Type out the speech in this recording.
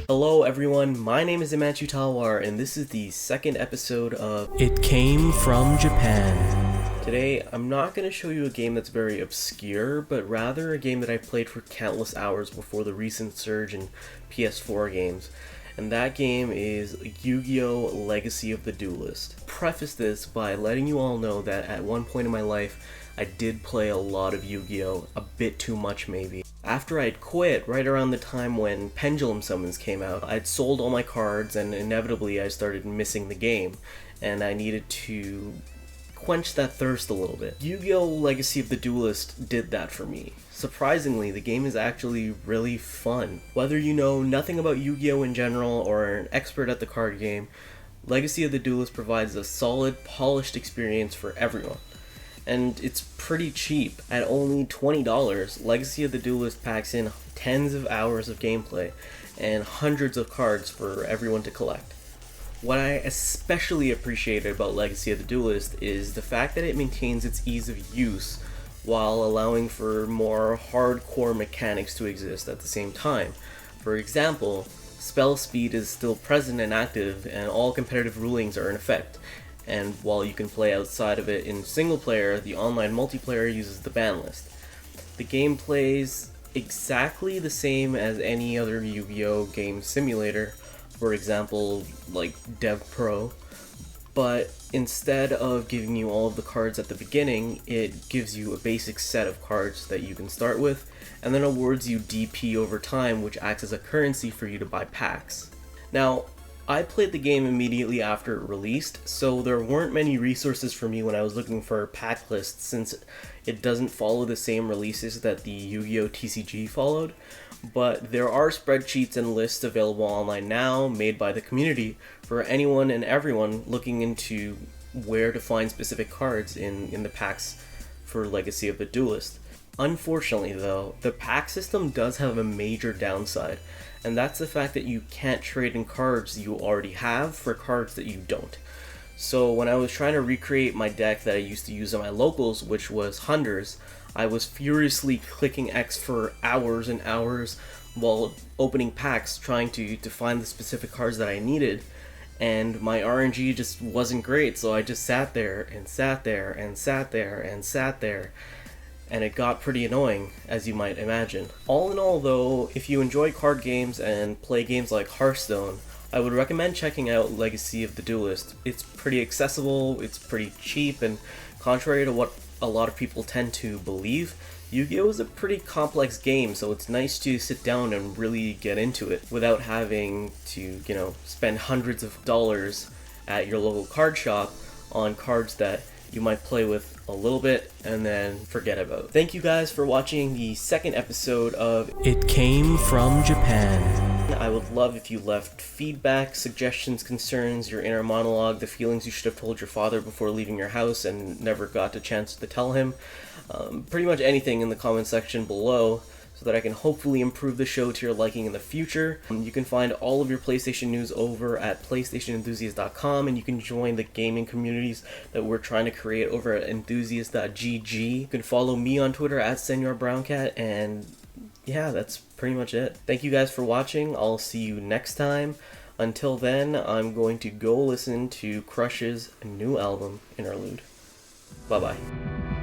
Hello everyone, my name is Himanshu, and this is the second episode of It Came From Japan. Today, I'm not going to show you a game that's very obscure, but rather a game that I played for countless hours before the recent surge in PS4 games. And that game is Yu-Gi-Oh! Legacy of the Duelist. Preface this by letting you all know that at one point in my life, I did play a lot of Yu-Gi-Oh! A bit too much maybe. After I'd quit, right around the time when Pendulum Summons came out, I'd sold all my cards and inevitably I started missing the game, and I needed to quench that thirst a little bit. Yu-Gi-Oh! Legacy of the Duelist did that for me. Surprisingly, the game is actually really fun. Whether you know nothing about Yu-Gi-Oh! In general or are an expert at the card game, Legacy of the Duelist provides a solid, polished experience for everyone. And it's pretty cheap. At only $20, Legacy of the Duelist packs in tens of hours of gameplay and hundreds of cards for everyone to collect. What I especially appreciated about Legacy of the Duelist is the fact that it maintains its ease of use while allowing for more hardcore mechanics to exist at the same time. For example, spell speed is still present and active, and all competitive rulings are in effect. And while you can play outside of it in single player, the online multiplayer uses the ban list. The game plays exactly the same as any other Yu-Gi-Oh! Game simulator, for example, like Dev Pro, but instead of giving you all of the cards at the beginning, it gives you a basic set of cards that you can start with, and then awards you DP over time, which acts as a currency for you to buy packs. Now, I played the game immediately after it released, so there weren't many resources for me when I was looking for pack lists since it doesn't follow the same releases that the Yu-Gi-Oh! TCG followed, but there are spreadsheets and lists available online now made by the community for anyone and everyone looking into where to find specific cards in the packs for Legacy of the Duelist. Unfortunately though, the pack system does have a major downside, and that's the fact that you can't trade in cards you already have for cards that you don't. So when I was trying to recreate my deck that I used to use on my locals, which was Hunders, I was furiously clicking X for hours and hours while opening packs trying to find the specific cards that I needed, and my RNG just wasn't great, so I just sat there and sat there and sat there and sat there. And it got pretty annoying, as you might imagine. All in all though, if you enjoy card games and play games like Hearthstone, I would recommend checking out Legacy of the Duelist. It's pretty accessible, it's pretty cheap, and contrary to what a lot of people tend to believe, Yu-Gi-Oh! Is a pretty complex game, so it's nice to sit down and really get into it without having to, spend hundreds of dollars at your local card shop on cards that you might play with a little bit and then forget about. Thank you guys for watching the second episode of It Came From Japan. I would love if you left feedback, suggestions, concerns, your inner monologue, the feelings you should have told your father before leaving your house and never got a chance to tell him. Pretty much anything in the comment section below, so that I can hopefully improve the show to your liking in the future. You can find all of your PlayStation news over at PlayStationEnthusiast.com, and you can join the gaming communities that we're trying to create over at enthusiast.gg. You can follow me on Twitter at SenorBrownCat, and yeah, that's pretty much it. Thank you guys for watching. I'll see you next time. Until then, I'm going to go listen to Crush's new album, Interlude. Bye-bye.